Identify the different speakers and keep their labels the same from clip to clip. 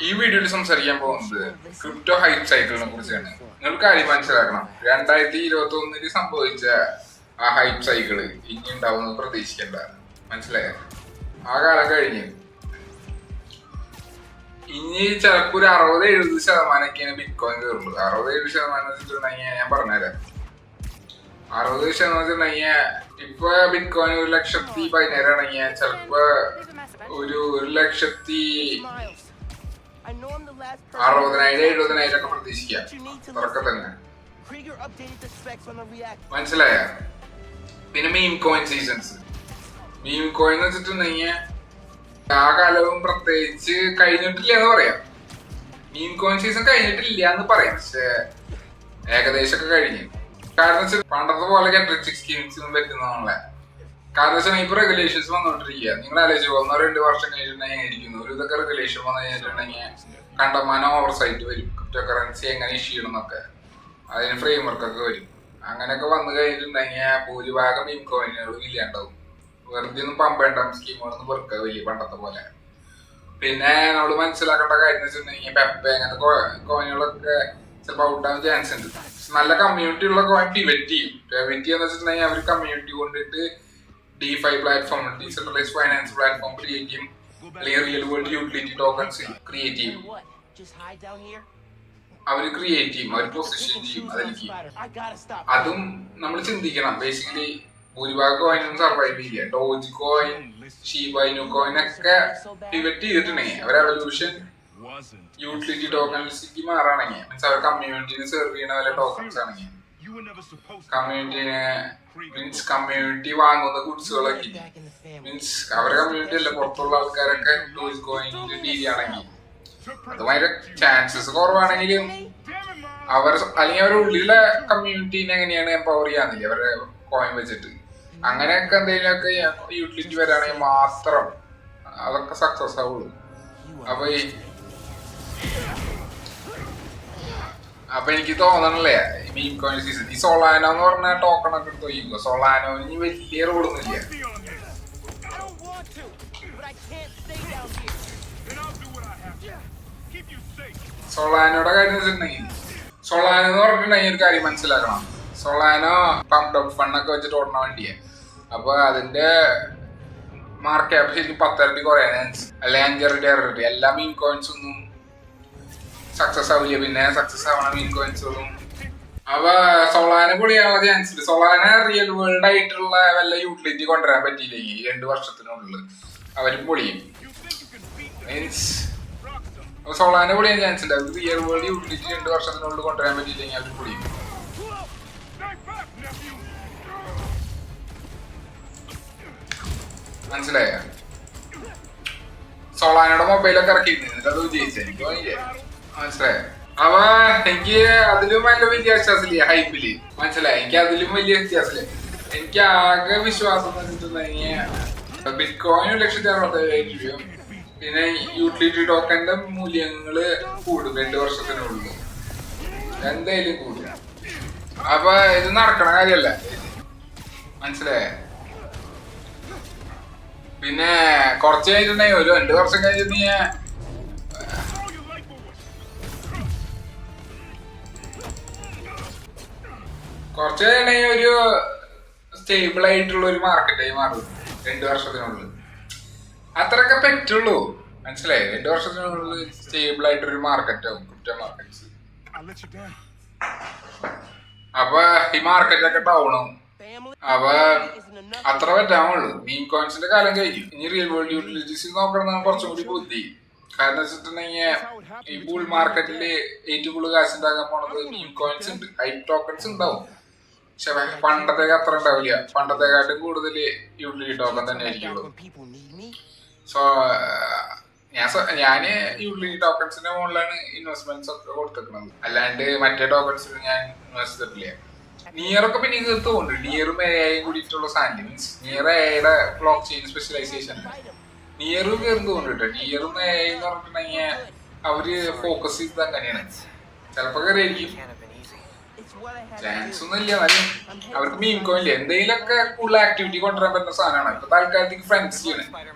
Speaker 1: ഈ വീഡിയോയിൽ സംസാരിക്കാൻ പോകുന്നത് ക്രിപ്റ്റോ ഹൈപ്പ് സൈക്കിളിനെ കുറിച്ചാണ്. നിങ്ങൾ കാര്യം മനസ്സിലാക്കണം, 2021 സംഭവിച്ച ആ ഹൈപ്പ് സൈക്കിള് ഇനി ഉണ്ടാവുന്നത് പ്രതീക്ഷിക്കണ്ട. മനസ്സിലായ? ആ കാലം കഴിഞ്ഞ് ഇനി ചിലപ്പോ ഒരു 60-70% ബിറ്റ് കോയിൻ കയറുള്ളൂ. 60-70% വെച്ചിട്ടുണ്ടെങ്കിൽ ഞാൻ പറഞ്ഞുതരാം. 60% വെച്ചിട്ടുണ്ടെങ്കിൽ ഇപ്പൊ ബിറ്റ് കോയിൻ 1,10,10,000 ആണെങ്കിൽ ചിലപ്പോ ഒരു 1,60,000-70,000 ഒക്കെ പ്രതീക്ഷിക്കാം തുടക്കം തന്നെ. മനസ്സിലായ? പിന്നെ മീം കോയിൻ സീസൺസ്. മീം കോയിൻ എന്ന് വെച്ചിട്ടുണ്ടെങ്കിൽ ആ കാലവും പ്രത്യേകിച്ച് കഴിഞ്ഞിട്ടില്ല എന്ന് പറയാം. മീം കോയിൻ സീസൺ കഴിഞ്ഞിട്ടില്ല എന്ന് പറയാം, പക്ഷെ ഏകദേശമൊക്കെ കഴിഞ്ഞു. കാരണം വെച്ചാൽ പണ്ടത്തെ പോലെ ഗെറ്റ് സ്കീംസ് ഒന്നും പറ്റുന്നതാണല്ലേ. കാരണം വെച്ചാൽ ഇപ്പൊ റെഗുലേഷൻസ് വന്നോണ്ടിരിക്കുക. നിങ്ങൾ ആലോചിച്ചു 1-2 വർഷം കഴിഞ്ഞിട്ടുണ്ടെങ്കിൽ ഒരു ഇതൊക്കെ റെഗുലേഷൻ വന്നു കഴിഞ്ഞിട്ടുണ്ടെങ്കിൽ കണ്ടമാനം ഓവർസൈറ്റ് വരും. ക്രിപ്റ്റോ കറൻസി എങ്ങനെ ഇഷ്യൂ ചെയ്യണം എന്നൊക്കെ അതിന് ഫ്രെയിം വർക്കൊക്കെ വരും. അങ്ങനെയൊക്കെ വന്നു കഴിഞ്ഞിട്ടുണ്ടെങ്കിൽ ഭൂരിഭാഗം മീം കോയിനുകളും ഇല്ലാണ്ടാവും. വെറുതെ ഒന്നും പമ്പേണ്ട സ്കീമുകളൊന്നും വെറുക്കുക വലിയ പണ്ടത്തെ പോലെ. പിന്നെ നമ്മൾ മനസ്സിലാക്കേണ്ട കാര്യം എന്ന് വെച്ചിട്ടുണ്ടെങ്കിൽ പെപ്പെ അങ്ങനത്തെ കോയിനുകളൊക്കെ ചിലപ്പോൾ ഔട്ടാവാൻ ചാൻസ് ഉണ്ട്. നല്ല കമ്മ്യൂണിറ്റി ഉള്ള കോയിൻ പിവറ്റ് ചെയ്യും. പിവറ്റ് എന്ന് വെച്ചിട്ടുണ്ടെങ്കിൽ അവർ കമ്മ്യൂണിറ്റി കൊണ്ടിട്ട് DeFi platform, decentralised finance platform create ചെയ്യും, അല്ലെങ്കിൽ real world utility tokens create ചെയ്യും. അവര് ക്രിയേറ്റ് ചെയ്യും, അവർ പൊസിഷൻ ചെയ്യും. അതിലേക്ക് അതും നമ്മൾ ചിന്തിക്കണം. ബേസിക്കലി ഭൂരിഭാഗം കോയിനും സർവൈവ് ചെയ്യില്ല. ഡോജ് കോയിൻ, ഷീബൈനു കോയിൻ ഒക്കെ പിവറ്റ് ചെയ്തിട്ടുണ്ടെങ്കിൽ അവർ എവല്യൂഷൻ യൂട്ടിലിറ്റി ടോക്കൺസിലേക്ക് മാറാണെങ്കിൽ, മീൻസ് അവർ കമ്മ്യൂണിറ്റിനെ സെർവ് ചെയ്യുന്ന വല്ല ടോക്കൺസ് ആണെങ്കിൽ, കമ്മ്യൂണിറ്റി വാങ്ങുന്ന ഗുഡ്സുകളൊക്കെ, മീൻസ് അവരുടെ കമ്മ്യൂണിറ്റി അല്ല പുറത്തുള്ള ആൾക്കാരൊക്കെ ഡോജ് കോയിനിൽ ഡീൽ ആണെങ്കിൽ അതുമാതിരി ചാൻസസ് കുറവാണെങ്കിലും അവർ അല്ലെങ്കിൽ അവരുടെ ഉള്ളിലുള്ള കമ്മ്യൂണിറ്റീനെ എങ്ങനെയാണ് എംപവർ ചെയ്യാന്നില്ല അവരുടെ കോയിൻ വെച്ചിട്ട്. അങ്ങനെയൊക്കെ എന്തെങ്കിലുമൊക്കെ യൂട്ടിലിറ്റി വരാണെങ്കിൽ മാത്രം അതൊക്കെ സക്സസ് ആവുള്ളൂ. അപ്പൊ എനിക്ക് തോന്നണല്ലേ മീം കോയിൻ സീസൺ ഈ സൊളാനോ എന്ന് പറഞ്ഞ ടോക്കൺ ഒക്കെ എടുത്ത് ചോദിക്കുക. സൊളാനോ ഇനി വലിയ റോളൊന്നുമില്ല. സൊളാനോയുടെ കാര്യം വെച്ചിട്ടുണ്ടെങ്കിൽ, സൊളാനോ എന്ന് പറഞ്ഞിട്ടുണ്ടെങ്കിൽ ഒരു കാര്യം മനസ്സിലാക്കണം. സൊളാനോ പമ്പ് അപ്പ് ഫണ്ടൊക്കെ വെച്ചിട്ട് ഓടുന്ന വണ്ടിയാണ്. അപ്പൊ അതിന്റെ മാർക്ക് ക്യാപ് ശരിക്കും 10 ഇരട്ടി കുറയാൻ, അല്ലെങ്കിൽ 5 ഇരട്ടി 6 ഇരട്ടി. എല്ലാ മീം കോയിൻസ് ഒന്നും സക്സസ് ആവില്ല. പിന്നെ സക്സസ് ആവണ മീം കോയിൻസുകളും അപ്പൊ സൊളാന പൊളിയാനുള്ള ചാൻസ് ഉണ്ട്. സൊളാന റിയൽ വേൾഡ് ആയിട്ടുള്ള വല്ല യൂട്ടിലിറ്റി കൊണ്ടുവരാൻ പറ്റിയില്ലെങ്കിൽ 2 വർഷത്തിനുള്ളിൽ അവര് പൊളിയും. മീൻസ് സൊളാന പൊളിയാൻ ചാൻസ് ഉണ്ട്. അത് റിയൽ വേൾഡ് യൂട്ടിലിറ്റി 2 വർഷത്തിനുള്ളിൽ കൊണ്ടുവരാൻ പറ്റിയില്ലെങ്കിൽ അവര് പൊളിയും. മനസ്സിലായ? സൊളാനയുടെ മൊബൈലൊക്കെ ഇറക്കിയിരുന്നു, എന്നിട്ട് അത് വിജയിച്ചു. എനിക്ക് മനസ്സിലായ? അവ എനിക്ക് അതിലും നല്ല വലിയ വിശ്വാസമില്ല ഹൈപ്പില്. മനസ്സിലായി? എനിക്ക് അതിലും വലിയ വ്യത്യാസമില്ല. എനിക്ക് ആകെ വിശ്വാസം എന്ന് വെച്ചിട്ടുണ്ടെങ്കിൽ ബിറ്റ് കോയിൻ 1,60,000 രൂപയും പിന്നെ യൂട്ടിലിറ്റി ടോക്കന്റെ മൂല്യങ്ങള് കൂടും 2 വർഷത്തിനുള്ളിൽ, എന്തായാലും കൂടും. അപ്പൊ ഇത് നടക്കണ കാര്യമല്ല. മനസ്സിലായ? പിന്നെ കുറച്ച് കഴിഞ്ഞിട്ടുണ്ടെങ്കിൽ ഒരു 2 വർഷം കഴിഞ്ഞിട്ടുണ്ടെങ്കിൽ ഒരു സ്റ്റേബിൾ ആയിട്ടുള്ള ഒരു മാർക്കറ്റായി മാറും 2 വർഷത്തിനുള്ളിൽ. അത്രയൊക്കെ പറ്റുള്ളൂ. മനസ്സിലായി? 2 വർഷത്തിനുള്ളിൽ സ്റ്റേബിൾ ആയിട്ടൊരു മാർക്കറ്റാവും ക്രിപ്റ്റോ മാർക്കറ്റ്സ്. അപ്പൊ ഈ മാർക്കറ്റൊക്കെ ഡൗണും. അപ്പൊ അത്ര പറ്റാവുള്ളൂ. മീം കോയിൻസിന്റെ കാലം കഴിഞ്ഞു. ഇനി റിയൽ വേൾഡ് യൂട്ടിലിറ്റീസ് നോക്കണം കുറച്ചും കൂടി ബുദ്ധി. കാരണം വെച്ചിട്ടുണ്ടെങ്കിൽ ഈ ബുൾ മാർക്കറ്റില് ഏറ്റവും കൂടുതൽ കാശ് ഉണ്ടാക്കാൻ പോണത് മീം കോയിൻസ് ഉണ്ട്. ഹൈപ്പ് ടോക്കൺസ് ഉണ്ടാവും, പക്ഷെ പണ്ടത്തേക്ക് അത്ര ഉണ്ടാവില്ല. പണ്ടത്തെക്കാട്ടും കൂടുതൽ യൂട്ടിലിറ്റി ടോക്കൺ തന്നെ ആയിരിക്കുള്ളൂ. സോ ഞാന് യൂട്ടിലിറ്റി ടോക്കൺസിന്റെ മുകളിലാണ് ഇൻവെസ്റ്റ്മെന്റ്സ് ഒക്കെ കൊടുത്തിരിക്കുന്നത്. അല്ലാണ്ട് മറ്റേ ടോക്കൺസിൽ ഞാൻ ഇൻവെസ്റ്റ് ചെയ്തിട്ടില്ല. നിയറൊക്കെ പിന്നെ തീർത്ത് പോകുന്നുണ്ട്. നിയറും AI കൂടിയിട്ടുള്ള സാധനം, മീൻസ് നിയർ AIയുടെ ബ്ലോക്ക് ചെയിൻ സ്പെഷ്യലൈസേഷൻ. നിയറും കയറുന്നു കൊണ്ടിട്ട് നിയറും AI എന്ന് പറഞ്ഞിട്ടുണ്ടെങ്കിൽ അവര് ഫോക്കസ് ചെയ്തത് അങ്ങനെയാണ്. ചിലപ്പോ കയറിയായിരിക്കും, ചാൻസ് ഒന്നും ഇല്ല. എന്നാലും അവർക്ക് മീം കോയിൻ എന്തെങ്കിലുമൊക്കെ കൂടുതൽ ആക്ടിവിറ്റി കൊണ്ടുവരാൻ പറ്റുന്ന സാധനമാണ്. ഇപ്പൊ തൽക്കാലത്തേക്ക് ഫ്രണ്ട്സ് ചെയ്യണം.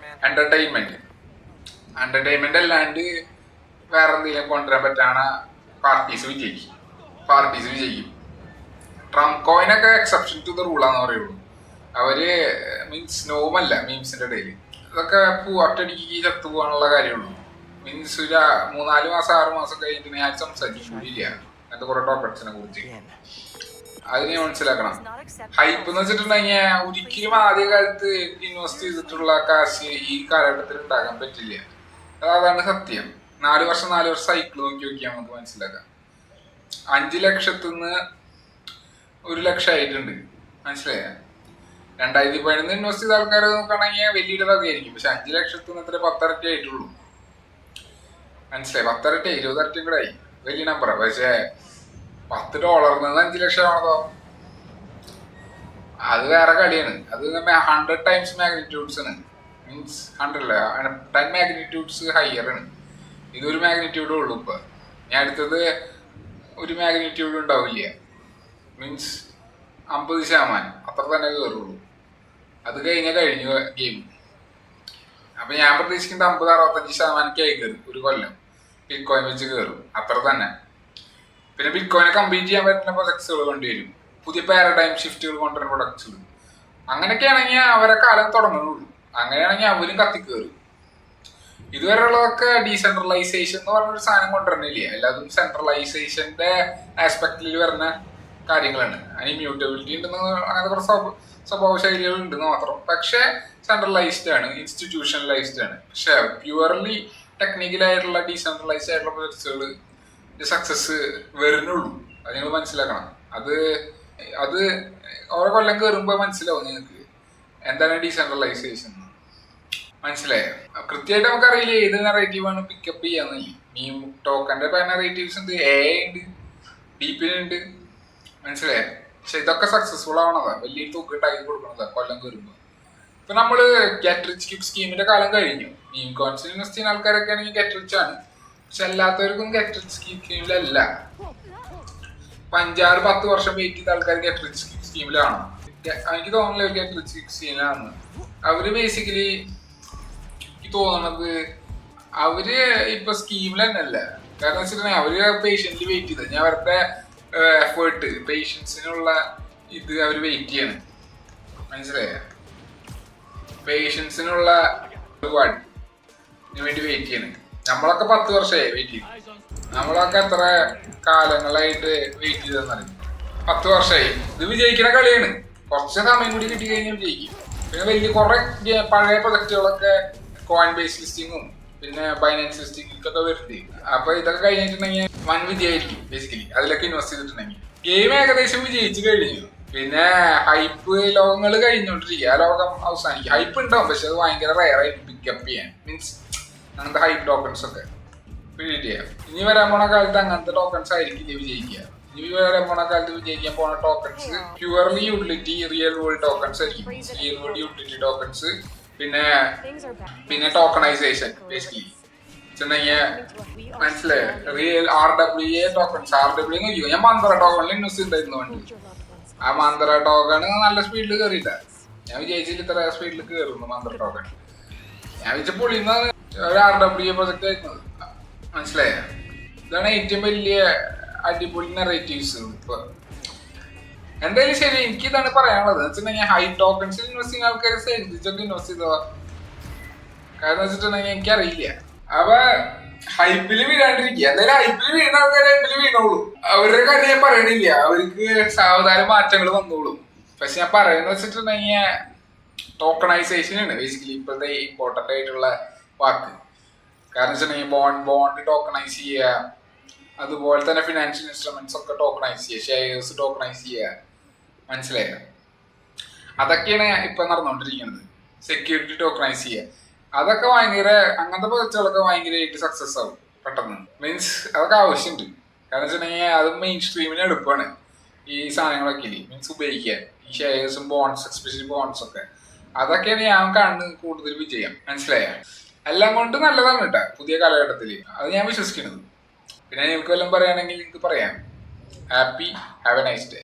Speaker 1: എന്റർടൈൻമെന്റ് അല്ലാണ്ട് വേറെ എന്തെങ്കിലും കൊണ്ടുവരാൻ പറ്റാണ് പാർട്ടീസ് വിജയിക്കും. ട്രംപ് കോയിനൊക്കെ എക്സെപ്ഷൻ ടു ദ റൂളാന്ന് പറയുള്ളൂ. അവര് മീൻസ് നോമല്ല മീംസിന്റെ ഇടയിൽ അതൊക്കെ ഒറ്റടിക്ക് ചത്തു പോകാനുള്ള കാര്യമുള്ളൂ. മീൻസ് ഒരു 3-4 മാസം 6 മാസം കഴിഞ്ഞിട്ട് ഞാൻ സംസാരിക്കും കൂടിയില്ല അങ്ങനത്തെ കുറെ ടോപ്പിക്സിനെ കുറിച്ച്. അതിനെ മനസ്സിലാക്കണം. ഹൈപ്പ് എന്ന് വെച്ചിട്ടുണ്ടെങ്കിൽ ഒരിക്കലും ആദ്യകാലത്ത് ഇൻവെസ്റ്റ് ചെയ്തിട്ടുള്ള കാശ് ഈ കാലഘട്ടത്തിൽ ഉണ്ടാക്കാൻ പറ്റില്ല. അതാണ് സത്യം. 4 വർഷം സൈക്കിൾ നോക്കിയാൽ നമുക്ക് മനസ്സിലാക്കാം. 5 ലക്ഷത്തിന്ന് 1 ലക്ഷം ആയിട്ടുണ്ട്. മനസ്സിലായ 2011 ഇൻവെസ്റ്റ് ചെയ്ത ആൾക്കാരെ നോക്കുകയാണെങ്കിൽ വലിയൊരു തുകയായിരിക്കും. പക്ഷെ 5 ലക്ഷത്തിന് എത്ര 10 ഇരട്ടി ആയിട്ടുള്ളൂ. മനസ്സിലായി 10 ഇരട്ടി 20 ഇരട്ടിയും കൂടെ ആയി. വലിയ നമ്പറാണ്. പക്ഷെ $10 5 ലക്ഷം ആണതോ അത് വേറെ കളിയാണ്. അത് 100 ടൈംസ് മാഗ്നിറ്റ്യൂഡ്സ് ആണ്. മീൻസ് 100 അല്ല 10 മാഗ്നിറ്റ്യൂഡ്സ് ഹയർ ആണ്. ഇതൊരു മാഗ്നിറ്റ്യൂഡേ ഉള്ളൂ. ഇപ്പൊ ഞാൻ അടുത്തത് ഒരു മാഗ്നിറ്റ്യൂഡ് ഉണ്ടാവില്ല. മീൻസ് 50% അത്ര തന്നെ കയറുള്ളൂ. അത് കഴിഞ്ഞു ഗെയിം. അപ്പൊ ഞാൻ പ്രതീക്ഷിക്കുന്നത് 50-65% കയറും ഒരു കൊല്ലം. ബിറ്റ്കോയിൻ വെച്ച് കയറും അത്ര തന്നെ. പിന്നെ ബിറ്റ്കോയിനെ കംപ്ലീറ്റ് ചെയ്യാൻ പറ്റുന്ന പ്രൊജക്ട്സുകൾ കൊണ്ടുവരും. പുതിയ പാരഡൈം ഷിഫ്റ്റുകൾ കൊണ്ടുവരുന്ന പ്രൊഡക്ട്സുകൾ. അങ്ങനെയൊക്കെ ആണെങ്കിൽ അവരെ കാലം തുടങ്ങുന്നുള്ളൂ. അങ്ങനെയാണെങ്കിൽ അവരും കത്തിക്കേറും. ഇതുവരെയുള്ളതൊക്കെ ഡീസെൻട്രലൈസേഷൻ എന്ന് പറഞ്ഞൊരു സാധനം കൊണ്ടുവരുന്നില്ല. എല്ലാതും സെൻട്രലൈസേഷന്റെ ആസ്പെക്റ്റിൽ വരുന്ന കാര്യങ്ങളാണ്. അതിന് മ്യൂട്ടബിലിറ്റി ഉണ്ടെന്ന് അങ്ങനത്തെ കുറച്ച് സ്വഭാവ ശൈലികൾ ഉണ്ടെന്ന് മാത്രം. പക്ഷെ സെൻട്രലൈസ്ഡ് ആണ്, ഇൻസ്റ്റിറ്റ്യൂഷണലൈസ്ഡ് ആണ്. പക്ഷെ പ്യുവർലി ടെക്നിക്കലായിട്ടുള്ള ഡീസെൻട്രലൈസ്ഡ് ആയിട്ടുള്ള പ്രൊജക്ട്സുകൾ സക്സസ് വരുന്നുള്ളൂ. അത് നിങ്ങൾ മനസ്സിലാക്കണം. അത് ഓരോ കൊല്ലം കയറുമ്പോൾ മനസ്സിലാവും നിങ്ങൾക്ക് എന്താണ് ഡീസെൻട്രലൈസേഷൻ. മനസ്സിലായോ? കൃത്യമായിട്ട് നമുക്കറിയില്ല ഏത് നെറേറ്റീവാണ് പിക്കപ്പ് ചെയ്യാന്നില്ല. മീം ടോക്കന്റെ പല നെറേറ്റീവ്സ് ഉണ്ട്, ഉണ്ട്, ഡീപ്പിനുണ്ട്. മനസ്സിലായോ? പക്ഷെ ഇതൊക്കെ സക്സസ്ഫുൾ ആവണതാ, വലിയ തൂക്കം ഉണ്ടാക്കി കൊടുക്കണതാ കൊല്ലം കയറുമ്പോ. ഇപ്പൊ നമ്മള് ഗെറ്റ് റിച്ച് ക്വിക്ക് സ്കീമിന്റെ കാലം കഴിഞ്ഞു. മീം കോയിൻസിൽ ഇൻവെസ്റ്റ് ചെയ്യുന്ന ആൾക്കാരൊക്കെ ആണെങ്കിൽ ഗെറ്റ് റിച്ച് ആണ്. പക്ഷെ അല്ലാത്തവർക്കും ഗെറ്റ് റിച്ച് സ്കീമിലല്ല. 5-10 വർഷം വെയിറ്റ് ചെയ്ത ആൾക്കാർ ഗെറ്റ് റിച്ച് സ്കീമിലാണ്. എനിക്ക് തോന്നുന്നില്ല ഒരു ഗെറ്റ് റിച്ച് സ്കീമിലാണ്. അവര് ബേസിക്കലി തോന്നണത് അവര് ഇപ്പൊ സ്കീമിൽ തന്നെ അല്ല. കാരണം വെച്ചിട്ടുണ്ടെങ്കിൽ അവര് പേഷ്യന്റിൽ വെയിറ്റ് ചെയ്ത് ഞാൻ അവരുടെ എഫേർട്ട് പേഷ്യൻസിനുള്ള ഇത് അവര് വെയിറ്റ് ചെയ്യണം. മനസ്സിലായ പേഷ്യൻസിനുള്ള വേണ്ടി വെയിറ്റ് ചെയ്യണം. നമ്മളൊക്കെ 10 വർഷമായി വെയിറ്റ് ചെയ്തു. നമ്മളൊക്കെ എത്ര കാലങ്ങളായിട്ട് വെയിറ്റ് ചെയ്തെന്നറിയും. 10 വർഷമായി. ഇത് വിജയിക്കുന്ന കളിയാണ്. കുറച്ച് സമയം കൂടി കിട്ടി കഴിഞ്ഞാൽ വിജയിക്കും. പിന്നെ വലിയ കുറെ പഴയ പ്രൊജക്റ്റുകളൊക്കെ കോയിൻ ബേസ് ലിസ്റ്റിങ്ങും പിന്നെ ബൈനാൻസ് ലിസ്റ്റിംഗൊക്കെ വരുന്നത്. അപ്പൊ ഇതൊക്കെ കഴിഞ്ഞിട്ടുണ്ടെങ്കിൽ വൻ വിജയമായിരിക്കും. ബേസിക്കലി അതിലൊക്കെ ഇൻവെസ്റ്റ് ചെയ്തിട്ടുണ്ടെങ്കിൽ ഗെയിം ഏകദേശം വിജയിച്ചു കഴിഞ്ഞു. പിന്നെ ഹൈപ്പ് ലോകങ്ങൾ കഴിഞ്ഞോണ്ടിരിക്കുക. ആ ലോകം അവസാനിക്കും. ഹൈപ്പ് ഉണ്ടാവും, പക്ഷെ അത് ഭയങ്കര റയറായിട്ട് പിക്കപ്പ് ചെയ്യാൻ. മീൻസ് അങ്ങനത്തെ ഹൈപ്പ് ടോക്കൺസ് ഒക്കെ ക്രിയേറ്റ് ചെയ്യാം. ഇനി വരാൻ പോണ കാലത്ത് അങ്ങനത്തെ ടോക്കൺസ് ആയിരിക്കില്ല വിജയിക്കുക. ഇനി വരാൻ പോണ കാലത്ത് വിജയിക്കാൻ പോണ tokens purely utility real world tokens ആയിരിക്കും. റിയൽ വേൾഡ് യൂട്ടിലിറ്റി ടോക്കൺസ് പിന്നെ ടോക്കണൈസേഷൻ ബേസിക്കലി മനസ്സിലായോ? Real RWA tokens. RWA നോക്കിയോ, ഞാൻ മന്ത്ര ടോക്കണിൽ ഇൻവെസ്റ്റ് ചെയ്തിരുന്നു വേണ്ടി. ആ മന്ത്ര ടോക്കൺ നല്ല സ്പീഡിൽ കയറിയില്ല. ഞാൻ വിചാരിച്ചില്ല ഇത്ര സ്പീഡിൽ കയറുന്നു മന്ത്ര ടോക്കൺ. ഞാൻ വിചാരിച്ച പൊളിന്ന് ഒരു RWA പ്രൊജക്ട് ആയിരുന്നു. മനസ്സിലായോ? ഇതാണ് ഏറ്റവും വലിയ അടിപൊളി നെറേറ്റീവ്സ്. ഇപ്പൊ എന്തായാലും ശരി, എനിക്ക് ഇതാണ് പറയാനുള്ളത്. വെച്ചിട്ടുണ്ടെങ്കിൽ ഹൈ ടോക്കൺസിൽ ഇൻവെസ്റ്റ് ചെയ്യുന്ന ആൾക്കാർ ശ്രദ്ധിച്ചൊക്കെ ഇൻവെസ്റ്റ് ചെയ്തോ. കാരണം വെച്ചിട്ടുണ്ടെങ്കിൽ എനിക്കറിയില്ല. അപ്പൊ ഹൈപ്പില് വീഴാണ്ടിരിക്കുക. എന്തായാലും ഹൈപ്പില് വീഴുന്ന ആൾക്കാർ ഹൈപ്പില് വീണോളൂ. അവരുടെ കാര്യം ഞാൻ പറയണില്ല. അവർക്ക് സാവധാനം മാറ്റങ്ങൾ വന്നോളും. പക്ഷെ ഞാൻ പറയുന്നത് വെച്ചിട്ടുണ്ടെങ്കിൽ ടോക്കണൈസേഷൻ ആണ് ബേസിക്കലി ഇപ്പോഴത്തെ ഇമ്പോർട്ടന്റ് ആയിട്ടുള്ള വാക്ക്. കാരണം വെച്ചിട്ടുണ്ടെങ്കിൽ ബോണ്ട് ടോക്കണൈസ് ചെയ്യുക, അതുപോലെ തന്നെ ഫിനാൻഷ്യൽ ഇൻസ്ട്രുമെന്റ്സ് ഒക്കെ ടോക്കണൈസ് ചെയ്യുക, ഷെയർസ് ടോക്കണൈസ് ചെയ്യുക. മനസ്സിലായോ? അതൊക്കെയാണ് ഇപ്പൊ നടന്നുകൊണ്ടിരിക്കുന്നത്. സെക്യൂരിറ്റി ടോക്കണൈസ് ചെയ്യുക, അതൊക്കെ ഭയങ്കര അങ്ങനത്തെ പ്രൊജക്റ്റുകളൊക്കെ ഭയങ്കരമായിട്ട് സക്സസ് ആവും പെട്ടെന്ന്. മീൻസ് അതൊക്കെ ആവശ്യമുണ്ട്. കാരണം വെച്ചിട്ടുണ്ടെങ്കിൽ അത് മെയിൻ സ്ട്രീമിന് എളുപ്പമാണ് ഈ സാധനങ്ങളൊക്കെ. മീൻസ് ഉപയോഗിക്കാൻ ഈ ഷെയർസും ബോണ്ട്സ്, എസ്പെഷ്യലി ബോണ്ട്സ് ഒക്കെ. അതൊക്കെയാണ് ഞാൻ കാണുന്നത് കൂടുതൽ വിജയം. മനസ്സിലായ? എല്ലാം കൊണ്ട് നല്ലതാണ് കേട്ടോ പുതിയ കാലഘട്ടത്തിൽ. അത് ഞാൻ വിശ്വസിക്കുന്നത്. പിന്നെ നിങ്ങൾക്ക് വല്ലതും പറയുകയാണെങ്കിൽ നിങ്ങൾക്ക് പറയാം. Happy, have A nice day.